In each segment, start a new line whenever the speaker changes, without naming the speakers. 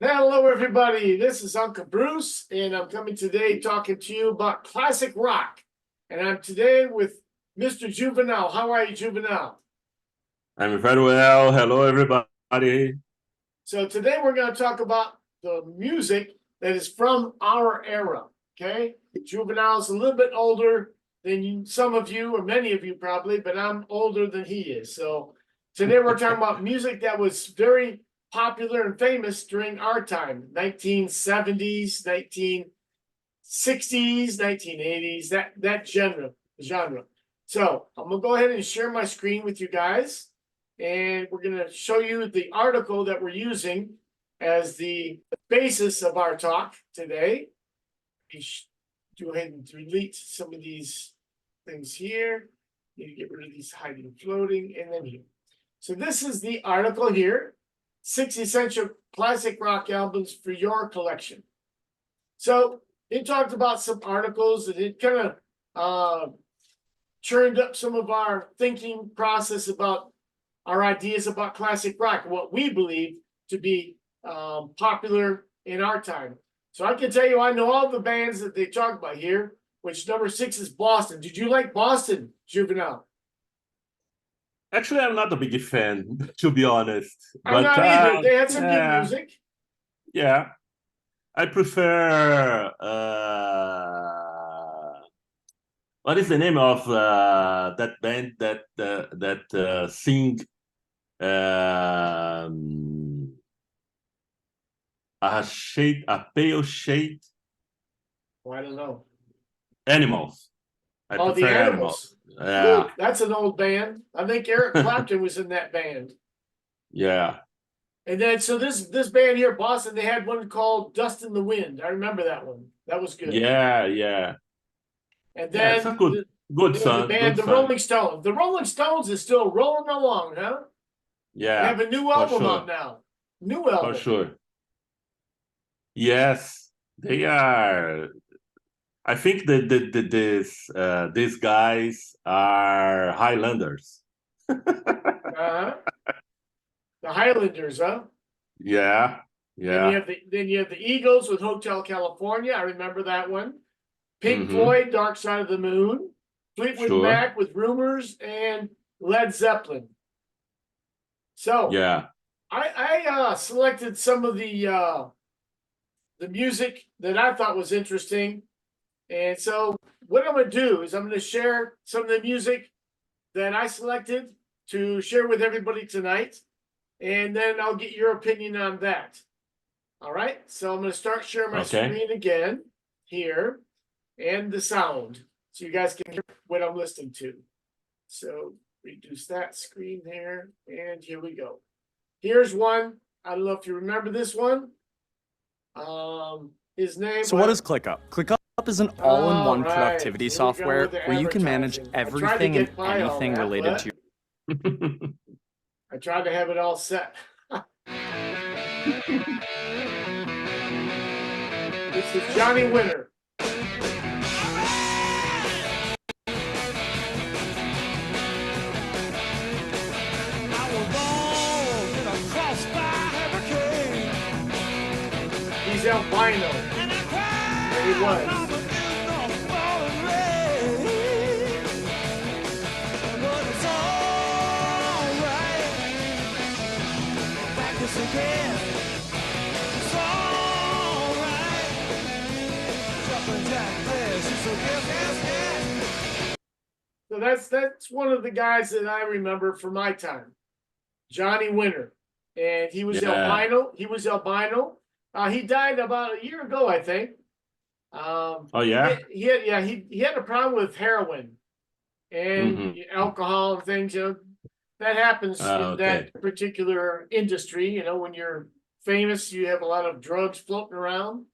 Hello, everybody. This is Uncle Bruce, and I'm coming today talking to you about classic rock. And I'm today with Mr. Juvenal. How are you, Juvenal?
I'm very well. Hello, everybody.
So today we're going to talk about the music that is from our era. Okay, Juvenal is a little bit older than some of you, or many of you probably, but I'm older than he is. So today we're talking about music that was very popular and famous during our time, 1970s, 1960s, 1980s, that genre. So I'm gonna go ahead and share my screen with you guys, and we're gonna show you the article that we're using as the basis of our talk today. Go ahead and delete some of these things here. Need to get rid of these hiding, floating, and then here. So this is the article here. 6 essential classic rock albums for your collection. So it talked about some articles, and it kind of churned up some of our thinking process about our ideas about classic rock, what we believe to be popular in our time. So I can tell you, I know all the bands that they talk about here, which number 6 is Boston. Did you like Boston, Juvenal?
Actually, I'm not a big fan, to be honest.
I'm not either. They had some good
yeah,
music.
Yeah, I prefer. What is the name of that band that sing a pale shade?
Oh, I don't know.
Animals. I prefer
the Animals.
Yeah.
Ooh, that's an old band. I think Eric Clapton was in that band.
Yeah.
And then so this band here, Boston, they had one called Dust in the Wind. I remember that one. That was good.
Yeah.
And then
it's a good song.
the band, the Rolling Stones. The Rolling Stones is still rolling along, huh?
Yeah.
They have a new album out now. New album.
For sure. Yes, they are. I think that these guys are Highlanders.
The Highlanders, huh?
Yeah.
Then you have the Eagles with Hotel California. I remember that one. Pink Floyd, Dark Side of the Moon. Fleetwood Mac with Rumors, and Led Zeppelin. So
yeah,
I selected some of the music that I thought was interesting. And so what I'm going to do is I'm going to share some of the music that I selected to share with everybody tonight. And then I'll get your opinion on that. All right. So I'm going to start sharing my screen again here and the sound so you guys can hear what I'm listening to. So reduce that screen there. And here we go. Here's one. I don't know if you remember this one. His name.
So what is ClickUp? ClickUp is an all-in-one productivity software where you can manage everything and anything related to
your... I tried to have it all set. This is Johnny Winter. He's albino. And he was. So that's one of the guys that I remember from my time, Johnny Winter, and he was albino. He was albino. He died about a year ago, I think.
Oh yeah.
He had a problem with heroin and alcohol and things. You know, that happens in that particular industry. You know, when you're famous, you have a lot of drugs floating around.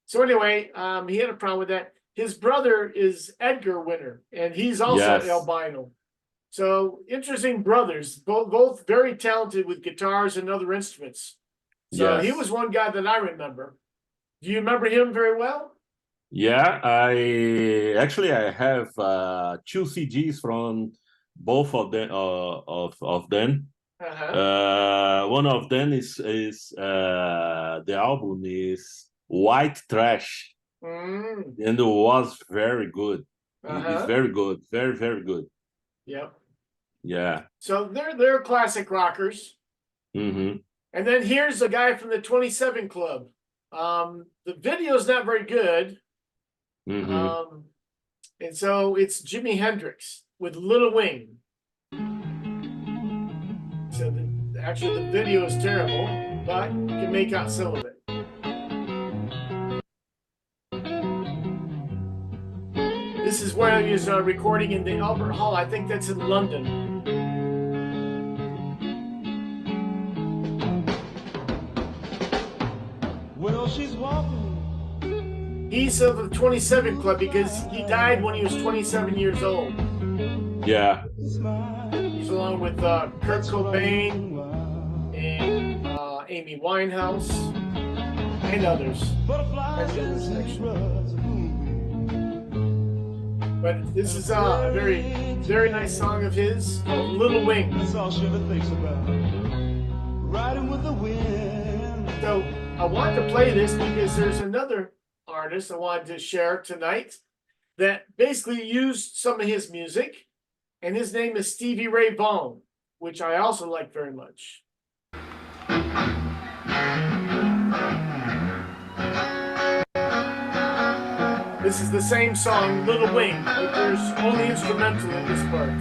So anyway, he had a problem with that. His brother is Edgar Winter, and he's also albino. So interesting brothers, both very talented with guitars and other instruments. So he was one guy that I remember. Do you remember him very well?
Yeah, I have 2 CDs from both of them. One of them is the album is White Trash, and it was very good. It's very good, very, very good.
Yep.
Yeah.
So they're classic rockers.
Mm-hmm.
And then here's a guy from the 27 Club. The video's not very good.
Mm-hmm.
And so it's Jimi Hendrix with Little Wing. So actually the video is terrible, but you can make out some of it. This is where he was recording in the Albert Hall. I think that's in London.
Well, she's walking.
He's of the 27 Club because he died when he was 27 years old.
Yeah.
He's along with Kurt Cobain and Amy Winehouse and others. But this is a very, very nice song of his called Little Wing.
That's all she ever thinks about. Riding with the wind.
So I want to play this because there's another artist I wanted to share tonight that basically used some of his music, and his name is Stevie Ray Vaughan, which I also like very much. This is the same song, Little Wing, but there's only instrumental in this part.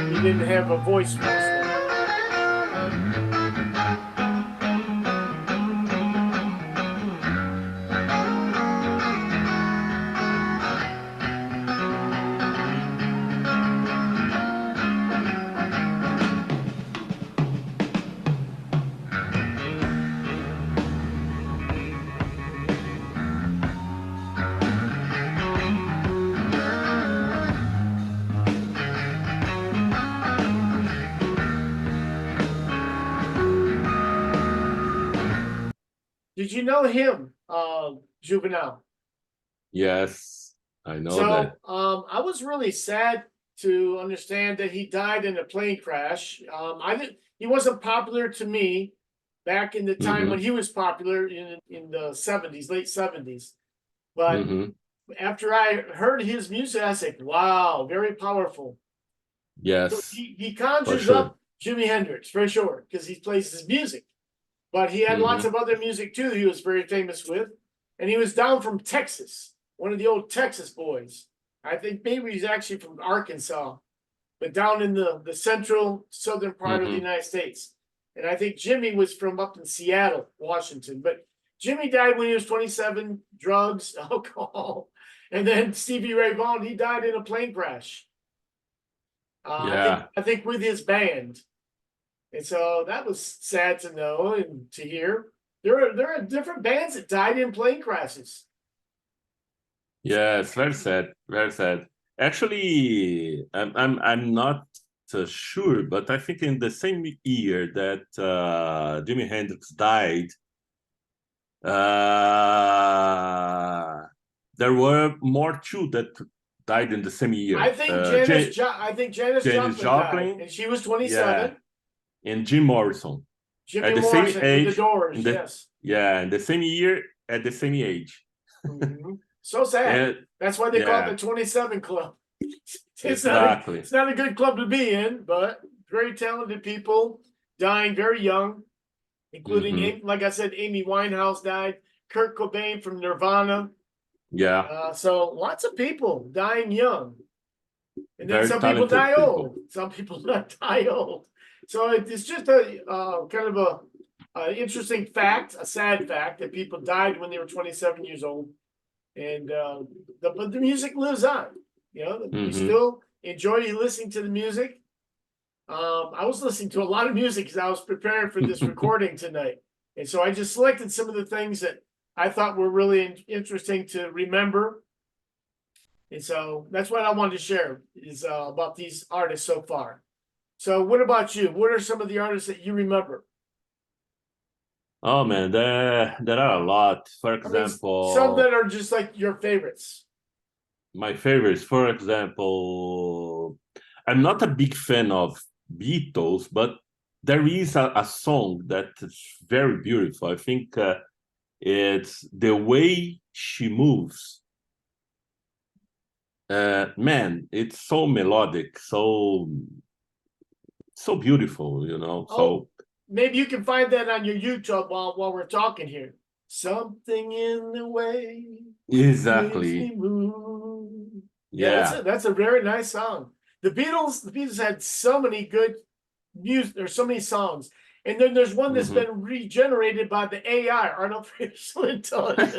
He didn't have a voice for this one. Did you know him, Juvenile?
Yes, I know
So,
that.
I was really sad to understand that he died in a plane crash. He wasn't popular to me back in the time when he was popular in the 70s, late 70s. But after I heard his music, I said, wow, very powerful.
Yes.
So he conjures
sure.
up Jimi Hendrix, for sure, because he plays his music. But he had lots of other music too he was very famous with. And he was down from Texas, one of the old Texas boys. I think maybe he's actually from Arkansas, but down in the central southern part of the United States. And I think Jimmy was from up in Seattle, Washington. But Jimmy died when he was 27, drugs, alcohol. And then Stevie Ray Vaughan, he died in a plane crash. I think with his band. And so that was sad to know and to hear. There are different bands that died in plane crashes.
Yes, very sad, very sad. Actually, I'm not sure, but I think in the same year that Jimi Hendrix died, there were more two that died in the same year.
I think Janis Joplin died, and she was 27.
And Jim Morrison.
Jimmy
at the
Morrison
same age,
with the Doors, yes.
Yeah, in the same year, at the same age.
So sad. That's why they call it the 27 Club. It's not a good club to be in, but very talented people dying very young, including, like I said, Amy Winehouse died, Kurt Cobain from Nirvana.
Yeah.
So lots of people dying young. And then
Very
some people die
people.
old. Some people die old. So it's just a kind of a interesting fact, a sad fact that people died when they were 27 years old. And but the music lives on. You know, you still enjoy listening to the music. I was listening to a lot of music as I was preparing for this recording tonight. And so I just selected some of the things that I thought were really interesting to remember. And so that's what I wanted to share is about these artists so far. So what about you? What are some of the artists that you remember?
Oh man, there are a lot. For example,
some that are just like your favorites.
My favorites, for example, I'm not a big fan of Beatles, but there is a song that is very beautiful. I think it's The Way She Moves. Man, it's so melodic, so beautiful, you know. So
maybe you can find that on your YouTube while we're talking here. Something in the way
exactly
makes me move.
Yeah,
That's a very nice song. The Beatles had so many good music. There's so many songs, and then there's one that's been regenerated by the AI, artificial intelligence,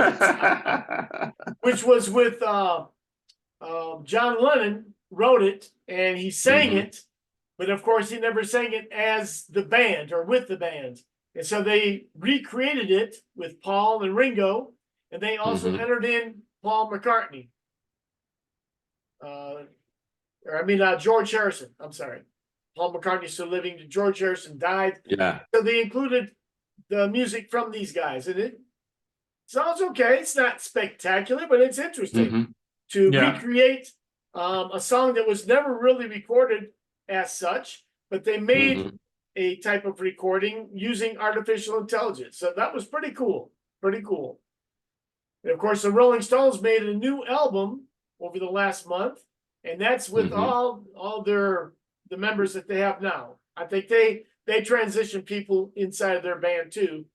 which was with John Lennon wrote it and he sang it, but of course he never sang it as the band or with the band. And so they recreated it with Paul and Ringo, and they also entered in Paul McCartney. George Harrison. I'm sorry. Paul McCartney's still living. George Harrison died.
Yeah.
So they included the music from these guys, and it sounds okay. It's not spectacular, but it's interesting to recreate a song that was never really recorded as such, but they made a type of recording using artificial intelligence. So that was pretty cool. Pretty cool. And of course, the Rolling Stones made a new album over the last month, and that's with all the members that they have now. I think they transition people inside of their band too,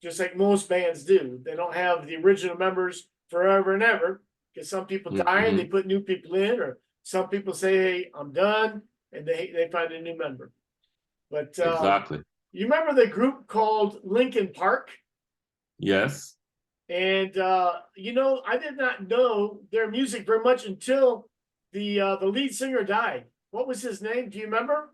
just like most bands do. They don't have the original members forever and ever, because some people die and they put new people in, or some people say, hey, I'm done, and they find a new member. But
exactly.
you remember the group called Linkin Park?
Yes.
And I did not know their music very much until the lead singer died. What was his name? Do you remember?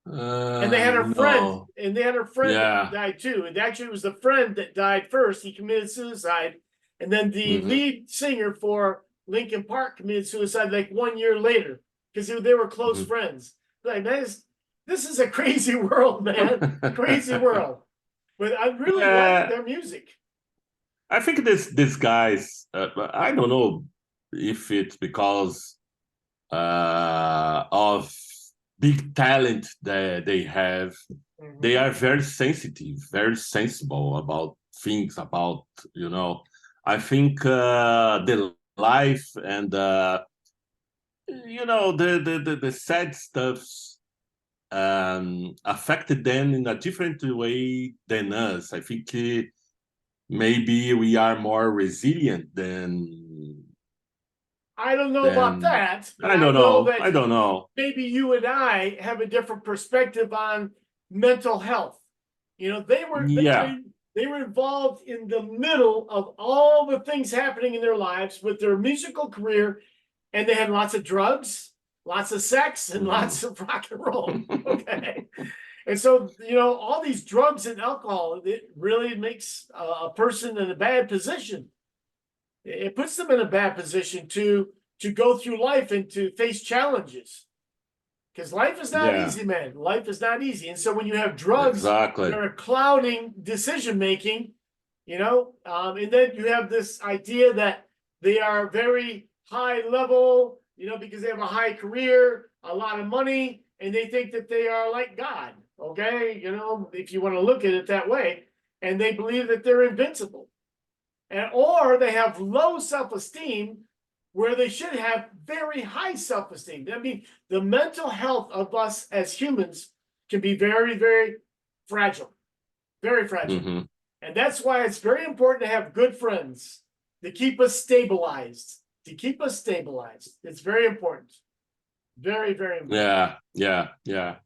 And they had a friend,
no.
that died too. And actually, it was the friend that died first. He committed suicide, and then the lead singer for Linkin Park committed suicide like 1 year later, because they were close friends. Like, man, this is a crazy world, man. Crazy world. But I really like their music.
I think this guys, I don't know if it's because of big talent that they have. They are very sensitive, very sensible about things, about, I think the life and the sad stuffs affected them in a different way than us. I think maybe we are more resilient than.
I don't know about that.
I don't know. I don't know.
Maybe you and I have a different perspective on mental health. They were involved in the middle of all the things happening in their lives with their musical career, and they had lots of drugs, lots of sex, and lots of rock and roll. Okay. And so, all these drugs and alcohol, it really makes a person in a bad position. It puts them in a bad position to go through life and to face challenges. Because life is not easy, man. Life is not easy. And so when you have drugs that are clouding decision-making, and then you have this idea that they are very high level, because they have a high career, a lot of money, and they think that they are like God, okay? If you want to look at it that way, and they believe that they're invincible. Or they have low self-esteem where they should have very high self-esteem. I mean, the mental health of us as humans can be very, very fragile, very fragile. And that's why it's very important to have good friends to keep us stabilized, It's very important. Very, very important.
Yeah.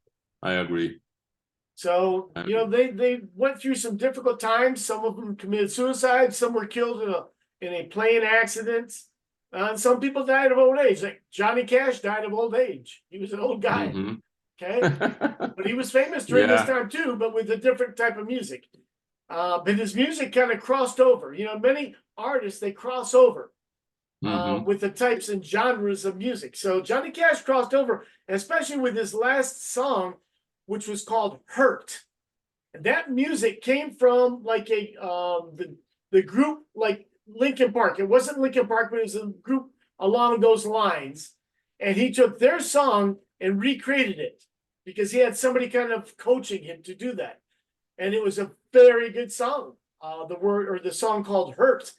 I agree.
So, they went through some difficult times. Some of them committed suicide. Some were killed in a plane accident. And some people died of old age. Like Johnny Cash died of old age. He was an old guy. Okay. But he was famous during this time too, but with a different type of music. But his music kind of crossed over. Many artists, they cross over with the types and genres of music. So Johnny Cash crossed over, and especially with his last song, which was called Hurt. And that music came from like the group like Linkin Park. It wasn't Linkin Park, but it was a group along those lines. And he took their song and recreated it because he had somebody kind of coaching him to do that. And it was a very good song. The song called Hurt.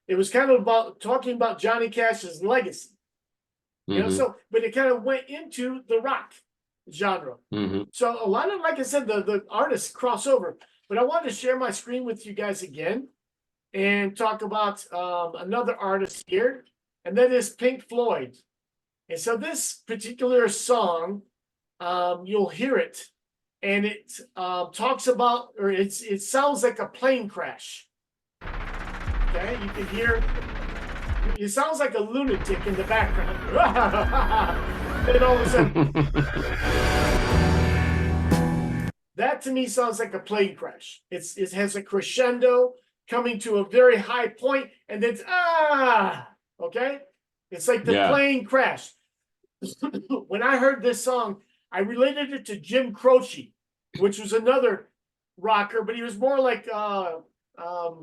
It was kind of about talking about Johnny Cash's legacy. You know, so but it kind of went into the rock genre. So a lot of, like I said, the artists cross over. But I wanted to share my screen with you guys again and talk about another artist here, and that is Pink Floyd. And so this particular song, you'll hear it, and it talks about, or it sounds like a plane crash. Okay, you can hear. It sounds like a lunatic in the background. Then all of a sudden, that to me sounds like a plane crash. It has a crescendo coming to a very high point, and then okay? It's like the plane crash. When I heard this song, I related it to Jim Croce, which was another rocker, but he was more like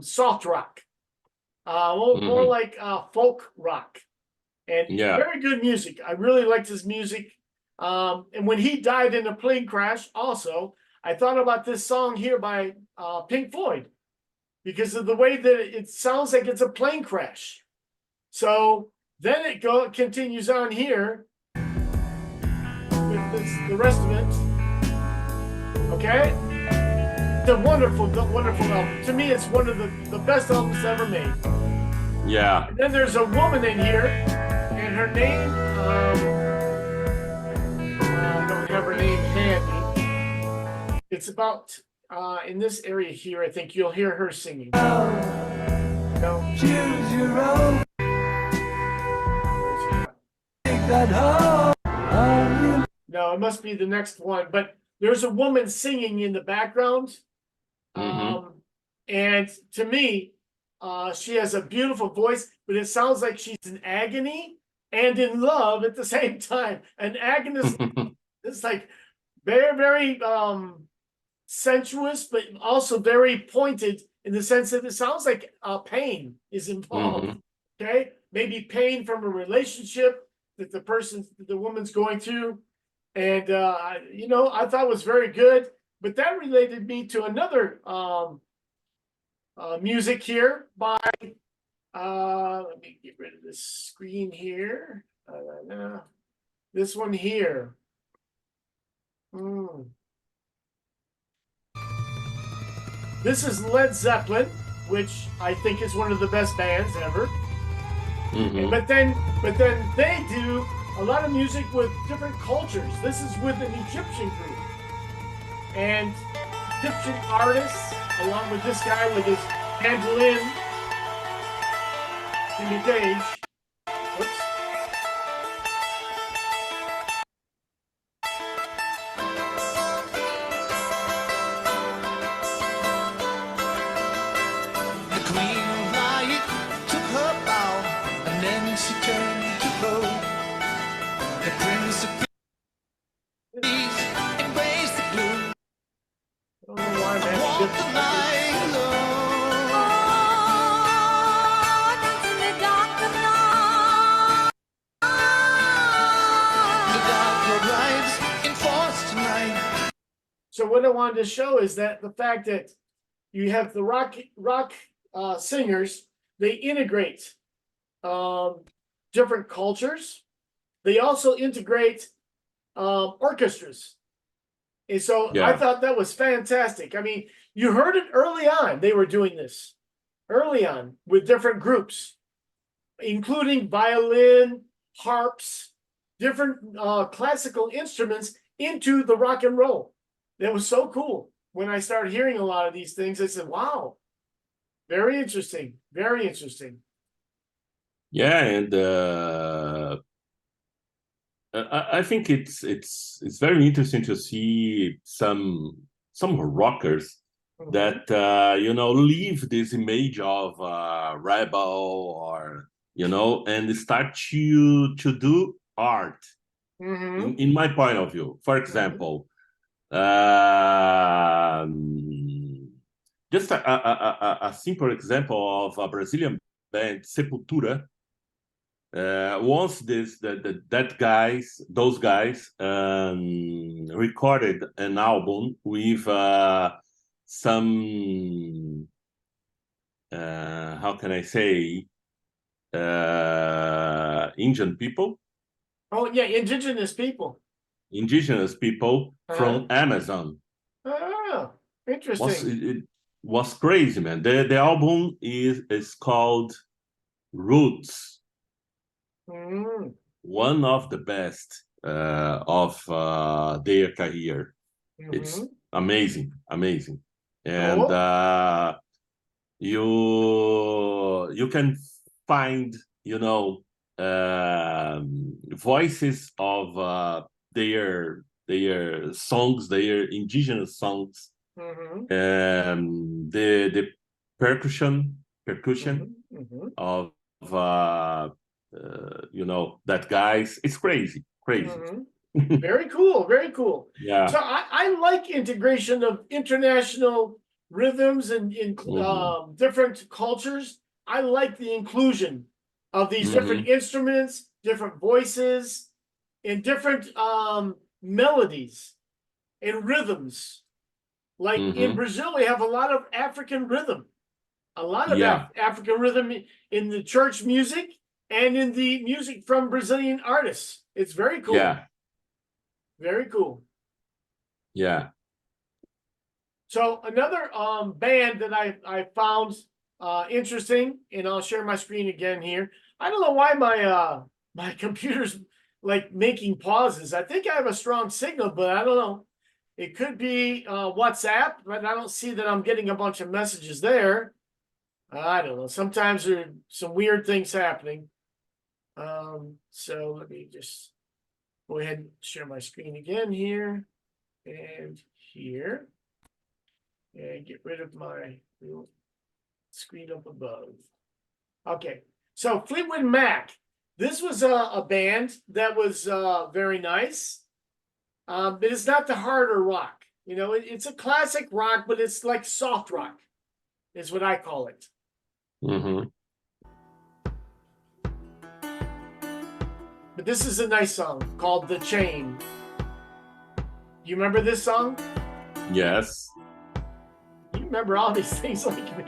soft rock. More like folk rock, and very good music. I really liked his music. And when he died in a plane crash, also, I thought about this song here by Pink Floyd because of the way that it sounds like it's a plane crash. So then it continues on here with the rest of it. Okay. It's a wonderful, wonderful album. To me, it's one of the best albums ever made.
Yeah.
And then there's a woman in here, and her name, I don't have her name handy. It's about, in this area here, I think you'll hear her singing. No.
Choose your own. Take that home.
No, it must be the next one. But there's a woman singing in the background. And to me, she has a beautiful voice, but it sounds like she's in agony and in love at the same time. An agonist is like very, very sensuous, but also very pointed in the sense that it sounds like pain is involved. Okay, maybe pain from a relationship that the woman's going through, and you know, I thought was very good. But that related me to another music here by, let me get rid of this screen here. This one here. This is Led Zeppelin, which I think is one of the best bands ever. But then they do a lot of music with different cultures. This is with an Egyptian group. And Egyptian artists, along with this guy with his mandolin, imitation. Whoops.
The queen of light took her bow, and then she turned to go. The prince of peace embraced the blue.
I don't know why, man.
Walk the night alone. The dark road rides in force tonight.
So what I wanted to show is that the fact that you have the rock singers, they integrate different cultures. They also integrate orchestras. And so I thought that was fantastic. I mean, you heard it early on. They were doing this early on with different groups, including violin, harps, different classical instruments into the rock and roll. That was so cool. When I started hearing a lot of these things, I said, wow, very interesting, very interesting.
Yeah, and I think it's very interesting to see some rockers that you know, leave this image of rebel, or you know, and start to do art. In my point of view, for example, just a, a simple example of a Brazilian band, Sepultura. once those guys recorded an album with some how can I say Indian people.
Oh yeah, indigenous people
From Amazon.
Oh, interesting.
It was crazy, man. The album is called Roots. One of the best of their career. It's amazing, and
Cool.
you can find voices of their songs, their indigenous songs, the percussion of that guys. It's crazy.
Very cool, very cool.
Yeah.
So I like integration of international rhythms and in different cultures. I like the inclusion of these different instruments, different voices, and different melodies and rhythms. Like in Brazil, we have a lot of African rhythm, African rhythm in the church music and in the music from Brazilian artists. It's very cool.
Yeah.
Very cool.
Yeah.
So another band that I found interesting, and I'll share my screen again here. I don't know why my computer's like making pauses. I think I have a strong signal, but I don't know. It could be WhatsApp, but I don't see that I'm getting a bunch of messages there. I don't know. Sometimes there are some weird things happening. So let me just go ahead and share my screen again here and here. And get rid of my little screen up above. Okay, so Fleetwood Mac. This was a band that was very nice. But it's not the harder rock. It's a classic rock, but it's like soft rock, is what I call it. But this is a nice song called The Chain. You remember this song?
Yes.
You remember all these things like me.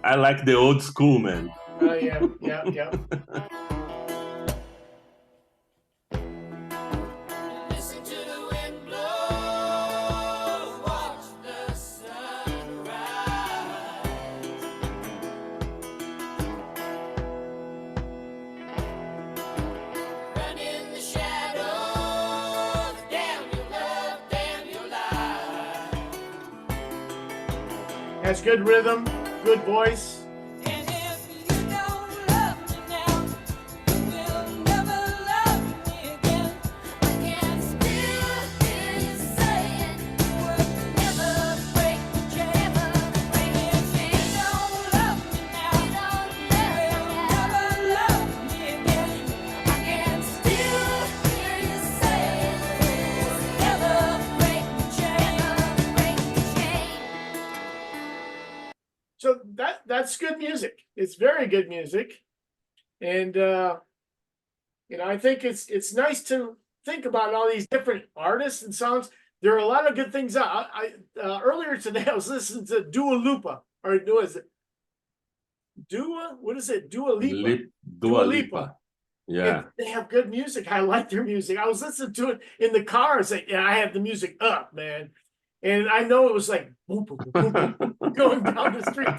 I like the old school, man.
Oh, yeah.
Listen to the wind blow, watch the sun rise. Run in the shadows, damn your love, damn your life.
Has good rhythm, good voice.
And if you don't love me now, you will never love me again. I can still hear you saying you would never break the chain. And if you don't love me now, you will never love me again. I can still hear you saying you would never break the chain.
So that's good music. It's very good music. And I think it's nice to think about all these different artists and songs. There are a lot of good things out. Earlier today I was listening to Dua Lipa, or what is it? What is it? Dua Lipa.
Dua Lipa. Yeah.
And they have good music. I like their music. I was listening to it in the car. I said, I had the music up, man. And I know it was like boom, boom, boom, boom, boom, going down the street.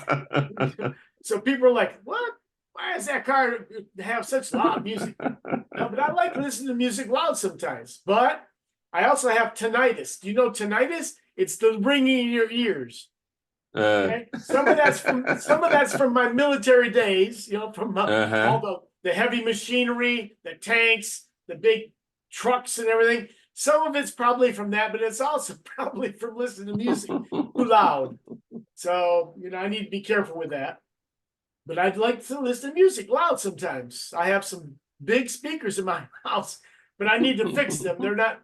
So people are like, what? Why does that car have such loud music? No, but I like listening to music loud sometimes. But I also have tinnitus. Do you know tinnitus? It's the ringing in your ears. Okay? Some of that's from my military days, from all the heavy machinery, the tanks, the big trucks and everything. Some of it's probably from that, but it's also probably from listening to music too loud. So, I need to be careful with that. But I'd like to listen to music loud sometimes. I have some big speakers in my house, but I need to fix them. They're not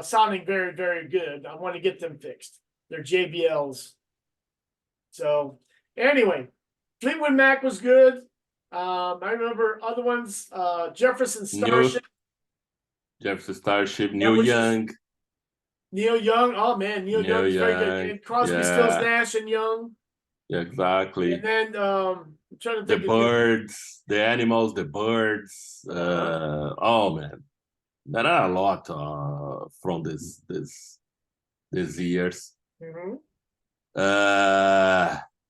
sounding very, very good. I want to get them fixed. They're JBLs. So Anyway, Fleetwood Mac was good. I remember other ones, Jefferson Starship.
Jefferson Starship,
Yeah,
Neil
which is-
Young.
Neil Young. Oh man, Neil Young is very good.
Young,
And Crosby, Stills, Nash, and Young.
Yeah, exactly.
And then I'm trying to
The
think of
birds, the animals, the birds. Oh man, there are a lot from this years.
Mhm.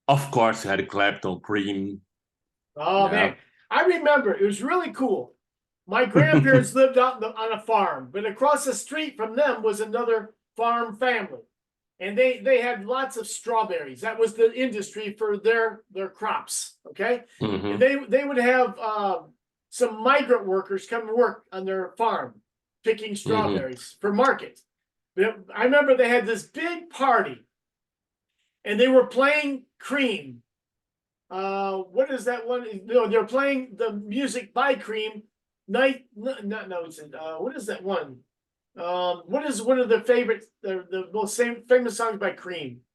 Of course, Eric Clapton, Cream.
Oh
Yeah.
man, I remember it was really cool. My grandparents lived out on a farm, but across the street from them was another farm family, and they had lots of strawberries. That was the industry for their crops. Okay,
Mhm.
and they would have some migrant workers come to work on their farm picking strawberries for market. I remember they had this big party, and they were playing Cream. What is that one? No, they're playing the music by Cream. What is that one? What is one of the favorite, the most famous songs by Cream?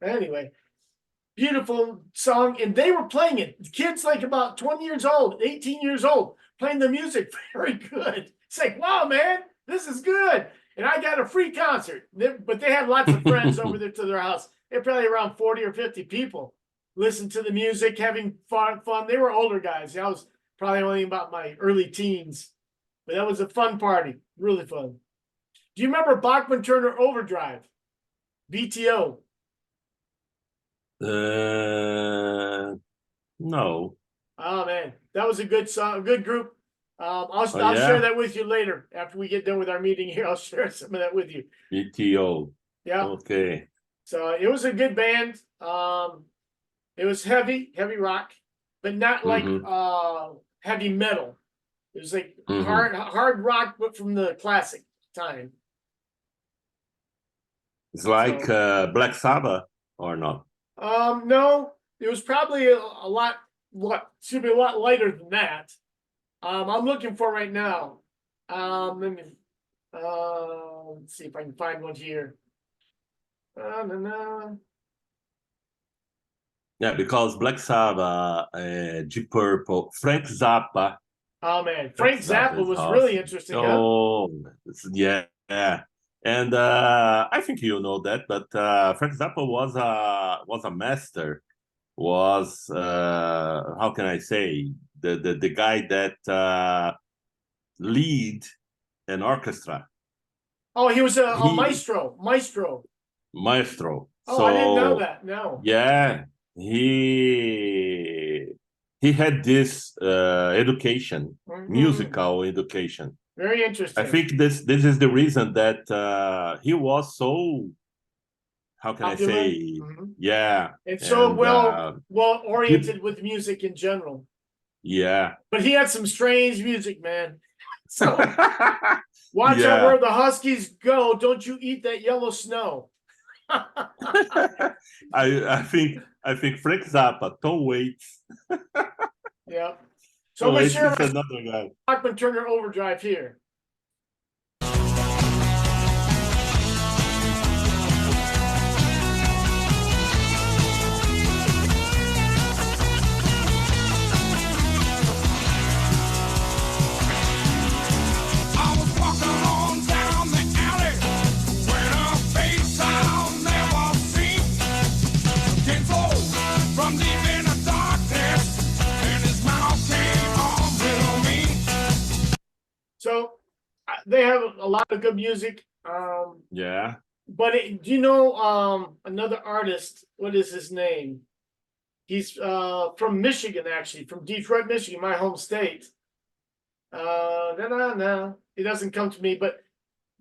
Anyway, beautiful song, and they were playing it. Kids like about 20 years old, 18 years old, playing the music very good. It's like, wow, man, this is good. And I got a free concert. But they had lots of friends over there to their house. They're probably around 40 or 50 people listening to the music, having fun. They were older guys. I was probably only about my early teens. But that was a fun party. Really fun. Do you remember Bachman Turner Overdrive? BTO.
No.
Oh man, that was a good song, a good group. I'll
yeah?
share that with you later after we get done with our meeting here. I'll share some of that with you.
BTO.
Yeah.
Okay.
So it was a good band. It was heavy rock, but not like heavy metal. It was like hard rock, but from the classic time.
It's like Black Sabbath or not?
No, it was probably a lot lighter than that. I'm looking for right now. Let me let's see if I can find one here.
Yeah, because Black Sabbath, Deep Purple, Frank Zappa.
Oh man, Frank Zappa was
awesome.
really interesting.
Oh, yeah. And I think you know that, but Frank Zappa was a master. Was how can I say, the guy that lead an orchestra.
Oh, he was a maestro.
Maestro.
Oh, so, I didn't know that. No.
Yeah, he had this education, musical education.
Very interesting.
I think this is the reason that he was so, how can I say, yeah,
and so well oriented with music in general.
Yeah,
but he had some strange music, man. So watch out where the Huskies go. Don't you eat that yellow snow.
I think Frank Zappa, Tom Waits.
Yeah. So I'm gonna share
another guy.
Bachman Turner Overdrive here. So they have a lot of good music.
Yeah.
But do you know another artist? What is his name? He's from Michigan, actually, from Detroit, Michigan, my home state. It doesn't come to me, but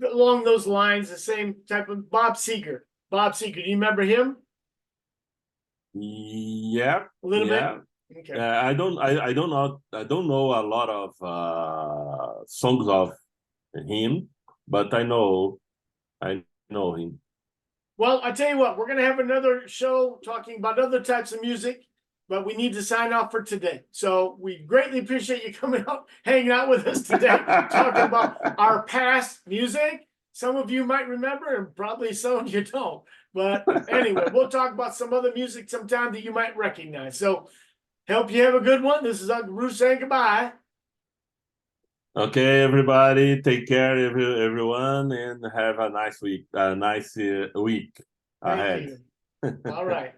along those lines, the same type of Bob Seger. Bob Seger, do you remember him?
Yeah.
A little bit.
Okay. I don't know a lot of songs of him, but I know him.
Well, I tell you what, we're gonna have another show talking about other types of music. but we need to sign off for today. So we greatly appreciate you coming out, hanging out with us today, talking about our past music. Some of you might remember, and probably some of you don't. But anyway, we'll talk about some other music sometime that you might recognize. So hope you have a good one. This is Uncle Bruce saying goodbye.
Okay, everybody, take care, everyone, and have a nice week. A nice week
Thank
ahead.
you. All right.